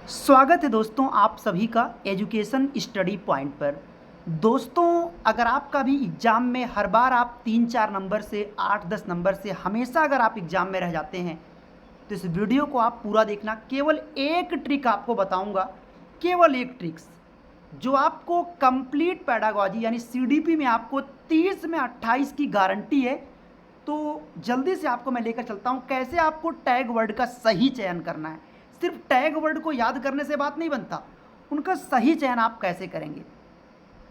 स्वागत है दोस्तों आप सभी का एजुकेशन स्टडी पॉइंट पर। दोस्तों अगर आपका भी एग्ज़ाम में हर बार आप 3-4 नंबर से 8-10 नंबर से हमेशा अगर आप एग्ज़ाम में रह जाते हैं तो इस वीडियो को आप पूरा देखना। केवल एक ट्रिक आपको बताऊंगा, केवल एक ट्रिक्स जो आपको कंप्लीट पैडागॉजी यानी सीडीपी में आपको 30 में 28 की गारंटी है। तो जल्दी से आपको मैं लेकर चलता हूँ कैसे आपको टैग वर्ड का सही चयन करना है। सिर्फ टैग वर्ड को याद करने से बात नहीं बनता, उनका सही चयन आप कैसे करेंगे।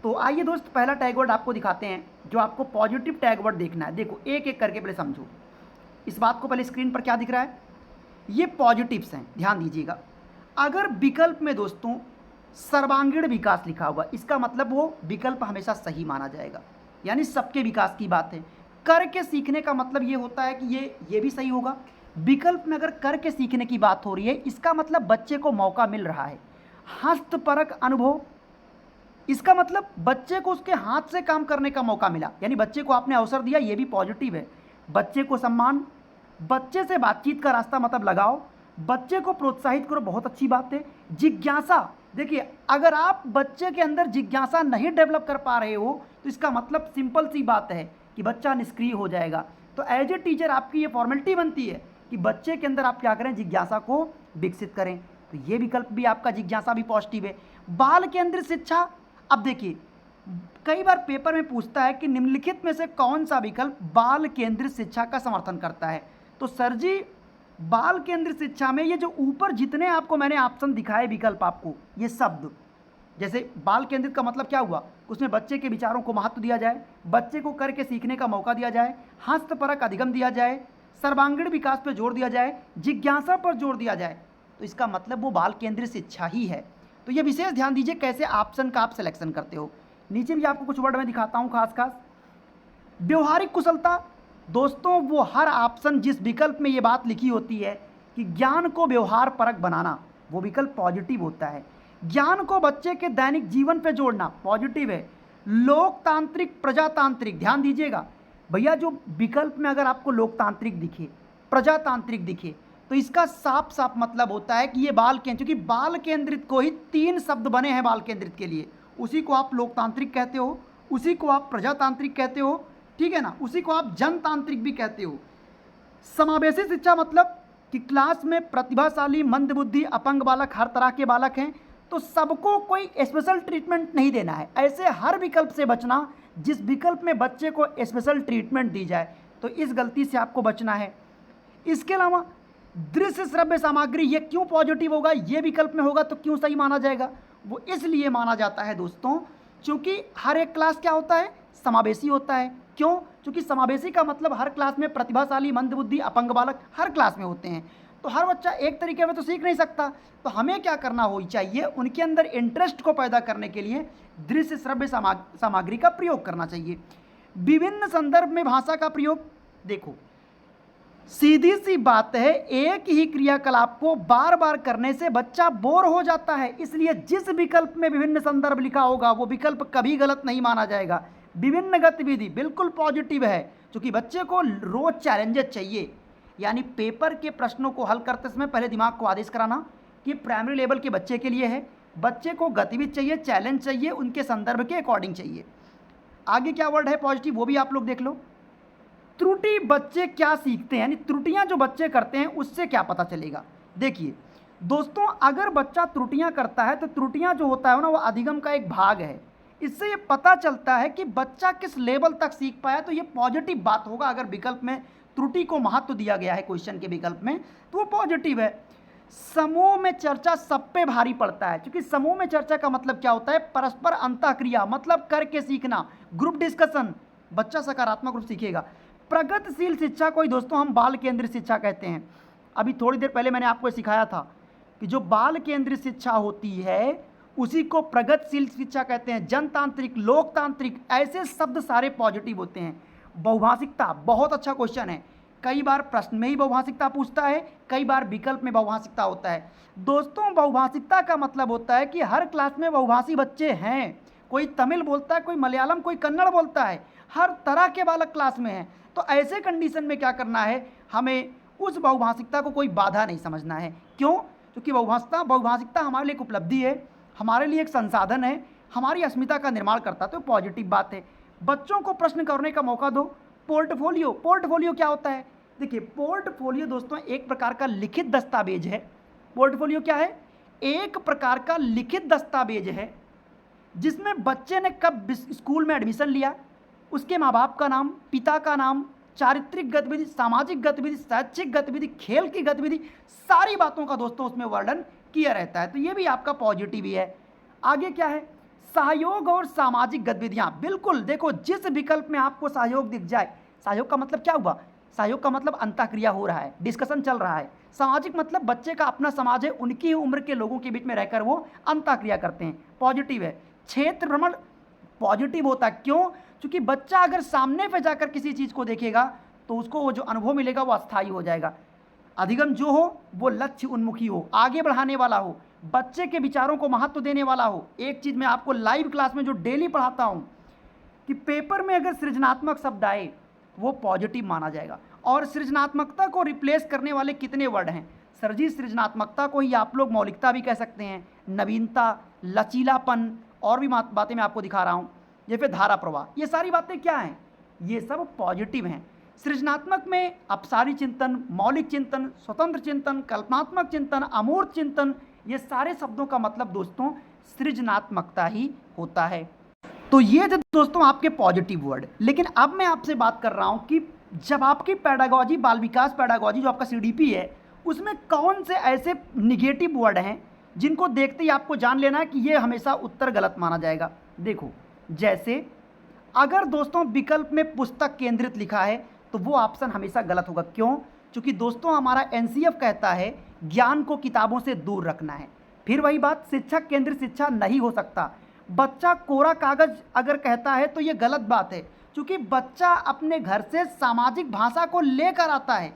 तो आइए दोस्त पहला टैग वर्ड आपको दिखाते हैं जो आपको पॉजिटिव टैग वर्ड देखना है। देखो एक एक करके पहले समझो इस बात को। पहले स्क्रीन पर क्या दिख रहा है, ये पॉजिटिव्स हैं, ध्यान दीजिएगा। अगर विकल्प में दोस्तों सर्वांगीण विकास लिखा होगा इसका मतलब वो विकल्प हमेशा सही माना जाएगा, यानी सबके विकास की बात है। करके सीखने का मतलब ये होता है कि ये भी सही होगा। विकल्प में अगर करके सीखने की बात हो रही है इसका मतलब बच्चे को मौका मिल रहा है। हस्तपरक अनुभव इसका मतलब बच्चे को उसके हाथ से काम करने का मौका मिला, यानी बच्चे को आपने अवसर दिया, ये भी पॉजिटिव है। बच्चे को सम्मान, बच्चे से बातचीत का रास्ता मतलब लगाओ, बच्चे को प्रोत्साहित करो, बहुत अच्छी बात है। जिज्ञासा, देखिए अगर आप बच्चे के अंदर जिज्ञासा नहीं डेवलप कर पा रहे हो तो इसका मतलब सिंपल सी बात है कि बच्चा निष्क्रिय हो जाएगा। तो एज ए टीचर आपकी ये फॉर्मेलिटी बनती है कि बच्चे के अंदर आप क्या करें, जिज्ञासा को विकसित करें। तो ये विकल्प भी आपका जिज्ञासा भी पॉजिटिव है। बाल केंद्रित शिक्षा, अब देखिए कई बार पेपर में पूछता है कि निम्नलिखित में से कौन सा विकल्प बाल केंद्रित शिक्षा का समर्थन करता है। तो सर जी बाल केंद्रित शिक्षा में ये जो ऊपर जितने आपको मैंने ऑप्शन दिखाए विकल्प, आपको ये शब्द, जैसे बाल केंद्रित का मतलब क्या हुआ, उसमें बच्चे के विचारों को महत्व दिया जाए, बच्चे को करके सीखने का मौका दिया जाए, हस्तपरक अधिगम दिया जाए, सर्वांगीण विकास पर जोर दिया जाए, जिज्ञासा पर जोर दिया जाए, तो इसका मतलब वो बाल केंद्रित शिक्षा ही है। तो ये विशेष ध्यान दीजिए कैसे ऑप्शन का आप सिलेक्शन करते हो। नीचे भी आपको कुछ वर्ड मैं दिखाता हूँ खास खास। व्यवहारिक कुशलता, दोस्तों वो हर ऑप्शन जिस विकल्प में ये बात लिखी होती है कि ज्ञान को व्यवहार परक बनाना, वो विकल्प पॉजिटिव होता है। ज्ञान को बच्चे के दैनिक जीवन पे जोड़ना पॉजिटिव है। लोकतांत्रिक प्रजातांत्रिक, ध्यान दीजिएगा भैया, जो विकल्प में अगर आपको लोकतांत्रिक दिखे, प्रजातांत्रिक दिखे, तो इसका साफ साफ मतलब होता है कि ये बाल केंद्रित, क्योंकि बाल केंद्रित को ही 3 शब्द बने हैं बाल केंद्रित के लिए, उसी को आप लोकतांत्रिक कहते हो, उसी को आप प्रजातांत्रिक कहते हो, ठीक है ना, उसी को आप जनतांत्रिक भी कहते हो। समावेशी शिक्षा मतलब कि क्लास में प्रतिभाशाली, मंदबुद्धि, अपंग बालक, हर तरह के बालक हैं, तो सबको कोई स्पेशल ट्रीटमेंट नहीं देना है। ऐसे हर विकल्प से बचना जिस विकल्प में बच्चे को स्पेशल ट्रीटमेंट दी जाए, तो इस गलती से आपको बचना है। इसके अलावा दृश्य श्रव्य सामग्री, ये क्यों पॉजिटिव होगा, ये विकल्प में होगा तो क्यों सही माना जाएगा, वो इसलिए माना जाता है दोस्तों क्योंकि हर एक क्लास क्या होता है, समावेशी होता है। क्यों, क्योंकि समावेशी का मतलब हर क्लास में प्रतिभाशाली, मंदबुद्धि, अपंग बालक हर क्लास में होते हैं, तो हर बच्चा एक तरीके में तो सीख नहीं सकता। तो हमें क्या करना हो चाहिए, उनके अंदर इंटरेस्ट को पैदा करने के लिए दृश्य श्रव्य सामग्री का प्रयोग करना चाहिए। विभिन्न संदर्भ में भाषा का प्रयोग, देखो सीधी सी बात है, एक ही क्रियाकलाप को बार बार करने से बच्चा बोर हो जाता है, इसलिए जिस विकल्प में विभिन्न संदर्भ लिखा होगा वो विकल्प कभी गलत नहीं माना जाएगा। विभिन्न गतिविधि बिल्कुल पॉजिटिव है, क्योंकि बच्चे को रोज चैलेंजेस चाहिए, यानी पेपर के प्रश्नों को हल करते समय पहले दिमाग को आदेश कराना कि प्राइमरी लेवल के बच्चे के लिए है, बच्चे को गतिविधि चाहिए, चैलेंज चाहिए, उनके संदर्भ के अकॉर्डिंग चाहिए। आगे क्या वर्ड है पॉजिटिव, वो भी आप लोग देख लो। त्रुटि, बच्चे क्या सीखते हैं, यानी त्रुटियां जो बच्चे करते हैं उससे क्या पता चलेगा। देखिए दोस्तों अगर बच्चा त्रुटियां करता है तो त्रुटियां जो होता है ना वो अधिगम का एक भाग है, इससे ये पता चलता है कि बच्चा किस लेवल तक सीख पाया, तो ये पॉजिटिव बात होगा। अगर विकल्प में त्रुटि को महत्व दिया गया है क्वेश्चन के विकल्प में तो वो पॉजिटिव है। समूह में चर्चा सब पे भारी पड़ता है, क्योंकि समूह में चर्चा का मतलब क्या होता है, परस्पर अंतःक्रिया मतलब करके सीखना, ग्रुप डिस्कशन, बच्चा सकारात्मक रूप सीखेगा। प्रगतिशील शिक्षा को ही दोस्तों हम बाल केंद्रित शिक्षा कहते हैं। अभी थोड़ी देर पहले मैंने आपको सिखाया था कि जो बाल केंद्रित शिक्षा होती है उसी को प्रगतिशील शिक्षा कहते हैं। जनतांत्रिक, लोकतांत्रिक, ऐसे शब्द सारे पॉजिटिव होते हैं। बहुभाषिकता, बहुत अच्छा क्वेश्चन है, कई बार प्रश्न में ही बहुभाषिकता पूछता है, कई बार विकल्प में बहुभाषिकता होता है। दोस्तों बहुभाषिकता का मतलब होता है कि हर क्लास में बहुभाषी बच्चे हैं, कोई तमिल बोलता है, कोई मलयालम, कोई कन्नड़ बोलता है, हर तरह के बालक क्लास में हैं। तो ऐसे कंडीशन में क्या करना है, हमें उस बहुभाषिकता को कोई बाधा नहीं समझना है। क्यों, क्योंकि बहुभाषिकता हमारे लिए एक उपलब्धि है, हमारे लिए एक संसाधन है, हमारी अस्मिता का निर्माण करता है, तो पॉजिटिव बात है। बच्चों को प्रश्न करने का मौका दो। पोर्टफोलियो क्या होता है? देखिए, पोर्टफोलियो दोस्तों एक प्रकार का लिखित दस्तावेज है। पोर्टफोलियो क्या है? एक प्रकार का लिखित दस्तावेज है जिसमें बच्चे ने कब स्कूल में एडमिशन लिया, उसके माँ बाप का नाम, पिता का नाम, चारित्रिक गतिविधि, सामाजिक गतिविधि, शैक्षिक गतिविधि, खेल की गतिविधि, सारी बातों का दोस्तों उसमें वर्णन किया रहता है। तो ये भी आपका पॉजिटिव ही है। आगे क्या है? सहयोग और सामाजिक गतिविधियां। बिल्कुल, देखो जिस विकल्प में आपको सहयोग दिख जाए, सहयोग का मतलब क्या हुआ? सहयोग का मतलब अंतःक्रिया हो रहा है, डिस्कशन चल रहा है। सामाजिक मतलब बच्चे का अपना समाज है, उनकी ही उम्र के लोगों के बीच में रहकर वो अंतःक्रिया करते हैं, पॉजिटिव है। क्षेत्र भ्रमण पॉजिटिव होता है, क्यों? क्योंकि बच्चा अगर सामने पे जाकर किसी चीज़ को देखेगा तो उसको वो जो अनुभव मिलेगा वो अस्थायी हो जाएगा। अधिगम जो हो वो लक्ष्य उन्मुखी हो, आगे बढ़ाने वाला हो, बच्चे के विचारों को महत्व देने वाला हो। एक चीज़ मैं आपको लाइव क्लास में जो डेली पढ़ाता हूँ कि पेपर में अगर सृजनात्मक शब्द आए वो पॉजिटिव माना जाएगा। और सृजनात्मकता को रिप्लेस करने वाले कितने वर्ड हैं? सर जी, सृजनात्मकता को ही आप लोग मौलिकता भी कह सकते हैं, नवीनता, लचीलापन, और भी बातें मैं आपको दिखा रहा हूँ, जैसे धारा प्रवाह। ये सारी बातें क्या हैं? ये सब पॉजिटिव हैं। सृजनात्मक में अपसारी चिंतन, मौलिक चिंतन, स्वतंत्र चिंतन, कल्पनात्मक चिंतन, अमूर्त चिंतन, ये सारे शब्दों का मतलब दोस्तों सृजनात्मकता ही होता है। तो ये थे दोस्तों आपके पॉजिटिव वर्ड। लेकिन अब मैं आपसे बात कर रहा हूँ कि जब आपकी पेडागॉजी, बाल विकास पेडागॉजी जो आपका CDP है, उसमें कौन से ऐसे निगेटिव वर्ड हैं जिनको देखते ही आपको जान लेना है कि ये हमेशा उत्तर गलत माना जाएगा। देखो, जैसे अगर दोस्तों विकल्प में पुस्तक केंद्रित लिखा है तो वो ऑप्शन हमेशा गलत होगा। क्यों? क्योंकि दोस्तों हमारा NCF कहता है ज्ञान को किताबों से दूर रखना है। फिर वही बात, शिक्षक केंद्रित शिक्षा नहीं हो सकता। बच्चा कोरा कागज अगर कहता है तो ये गलत बात है, क्योंकि बच्चा अपने घर से सामाजिक भाषा को लेकर आता है।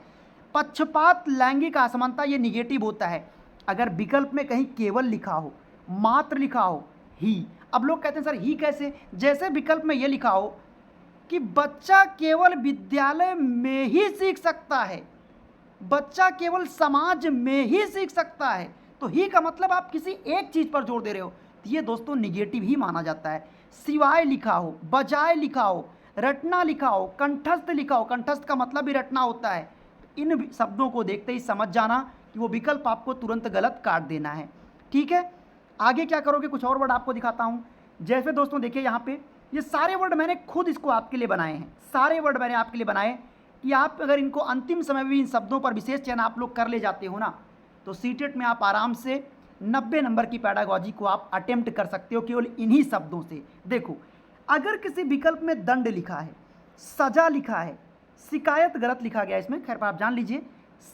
पक्षपात, लैंगिक असमानता, ये निगेटिव होता है। अगर विकल्प में कहीं केवल लिखा हो, मात्र लिखा हो, ही, अब लोग कहते हैं सर ही कैसे? जैसे विकल्प में ये लिखा हो कि बच्चा केवल विद्यालय में ही सीख सकता है, बच्चा केवल समाज में ही सीख सकता है, तो ही का मतलब आप किसी एक चीज़ पर जोर दे रहे हो, तो ये दोस्तों निगेटिव ही माना जाता है। सिवाय लिखा हो, बजाय लिखा हो, रटना लिखा हो, कंठस्थ लिखा हो, कंठस्थ का मतलब भी रटना होता है। इन शब्दों को देखते ही समझ जाना कि वो विकल्प आपको तुरंत गलत काट देना है। ठीक है, आगे क्या करोगे? कुछ और वर्ड आपको दिखाता हूँ। जैसे दोस्तों देखिए यहाँ पे ये सारे वर्ड मैंने खुद इसको आपके लिए बनाए हैं, सारे वर्ड मैंने आपके लिए बनाए कि आप अगर इनको अंतिम समय में भी इन शब्दों पर विशेष चयन आप लोग कर ले जाते हो ना, तो सीटेट में आप आराम से 90 नंबर की पेडागॉजी को आप अटेम्प्ट कर सकते हो केवल इन्हीं शब्दों से। देखो, अगर किसी विकल्प में दंड लिखा है, सजा लिखा है, शिकायत गलत लिखा गया इसमें, खैर आप जान लीजिए,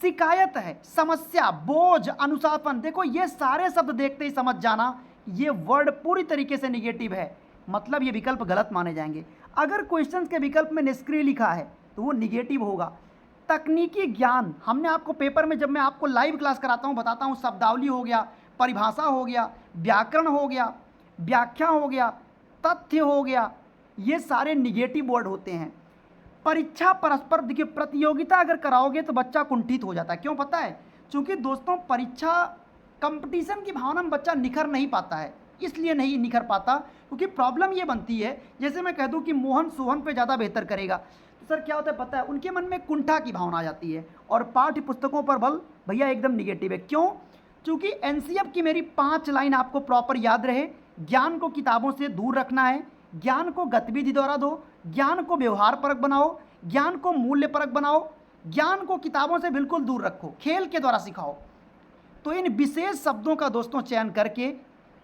शिकायत है, समस्या, बोझ, अनुशासन, देखो ये सारे शब्द देखते ही समझ जाना ये वर्ड पूरी तरीके से निगेटिव है, मतलब ये विकल्प गलत माने जाएंगे। अगर क्वेश्चन के विकल्प में निष्क्रिय लिखा है तो वो निगेटिव होगा। तकनीकी ज्ञान, हमने आपको पेपर में जब मैं आपको लाइव क्लास कराता हूँ बताता हूँ, शब्दावली हो गया, परिभाषा हो गया, व्याकरण हो गया, व्याख्या हो गया, तथ्य हो गया, ये सारे निगेटिव वर्ड होते हैं। परीक्षा परस्पर, देखिए प्रतियोगिता अगर कराओगे तो बच्चा कुंठित हो जाता है। क्यों पता है? क्योंकि दोस्तों परीक्षा कंपटीशन की भावना में बच्चा निखर नहीं पाता है, इसलिए नहीं निखर पाता क्योंकि प्रॉब्लम ये बनती है, जैसे मैं कह दूं कि मोहन सोहन पे ज़्यादा बेहतर करेगा, तो सर क्या होता है पता है? उनके मन में कुंठा की भावना आ जाती है और पाठ्य पुस्तकों पर बल भैया एकदम निगेटिव है। क्यों? क्योंकि NCF की मेरी 5 लाइन आपको प्रॉपर याद रहे, ज्ञान को किताबों से दूर रखना है, ज्ञान को गतिविधि द्वारा दो, ज्ञान को व्यवहार परक बनाओ, ज्ञान को मूल्य परक बनाओ, ज्ञान को किताबों से बिल्कुल दूर रखो, खेल के द्वारा सिखाओ। तो इन विशेष शब्दों का दोस्तों चयन करके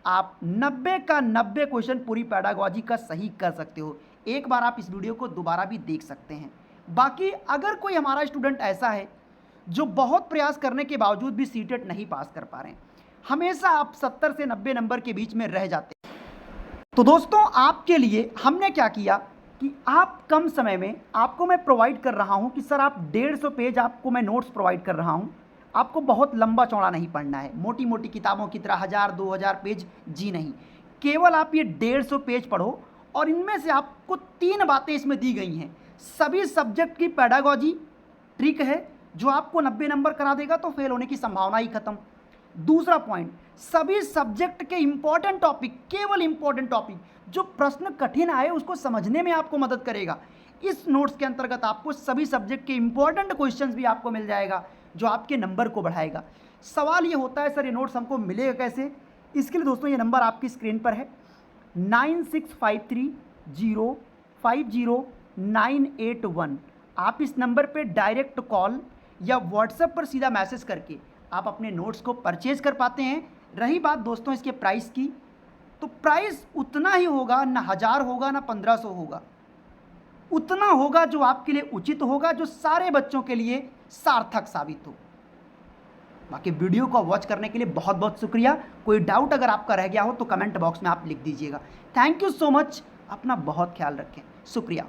आप 90 का 90 क्वेश्चन पूरी पेडागॉजी का सही कर सकते हो। एक बार आप इस वीडियो को दोबारा भी देख सकते हैं। बाकी अगर कोई हमारा स्टूडेंट ऐसा है जो बहुत प्रयास करने के बावजूद भी सीटेट नहीं पास कर पा रहे हैं, हमेशा आप 70 से 90 नंबर के बीच में रह जाते हैं, तो दोस्तों आपके लिए हमने क्या किया कि आप कम समय में आपको मैं प्रोवाइड कर रहा हूं कि सर आप 150 पेज आपको मैं नोट्स प्रोवाइड कर रहा हूं। आपको बहुत लंबा चौड़ा नहीं पढ़ना है, मोटी मोटी किताबों की तरह 1000-2000 पेज जी नहीं, केवल आप ये 150 पेज पढ़ो और इनमें से आपको 3 बातें इसमें दी गई हैं। सभी सब्जेक्ट की पेडागॉजी ट्रिक है जो आपको 90 नंबर करा देगा, तो फेल होने की संभावना ही खत्म। दूसरा पॉइंट, सभी सब्जेक्ट के इंपॉर्टेंट टॉपिक, केवल इंपॉर्टेंट टॉपिक, जो प्रश्न कठिन आए उसको समझने में आपको मदद करेगा। इस नोट्स के अंतर्गत आपको सभी सब्जेक्ट के इंपॉर्टेंट क्वेश्चंस भी आपको मिल जाएगा, जो आपके नंबर को बढ़ाएगा। सवाल ये होता है सर ये नोट्स हमको मिलेगा कैसे? इसके लिए दोस्तों ये नंबर आपकी स्क्रीन पर है 9653050981। आप इस नंबर पे डायरेक्ट कॉल या व्हाट्सएप पर सीधा मैसेज करके आप अपने नोट्स को परचेज कर पाते हैं। रही बात दोस्तों इसके प्राइस की, तो प्राइस उतना ही होगा, ना 1000 होगा ना 1500 होगा, उतना होगा जो आपके लिए उचित होगा, जो सारे बच्चों के लिए सार्थक साबित हो। बाकी वीडियो को वॉच करने के लिए बहुत बहुत शुक्रिया। कोई डाउट अगर आपका रह गया हो तो कमेंट बॉक्स में आप लिख दीजिएगा। Thank you so much. अपना बहुत ख्याल रखें। शुक्रिया।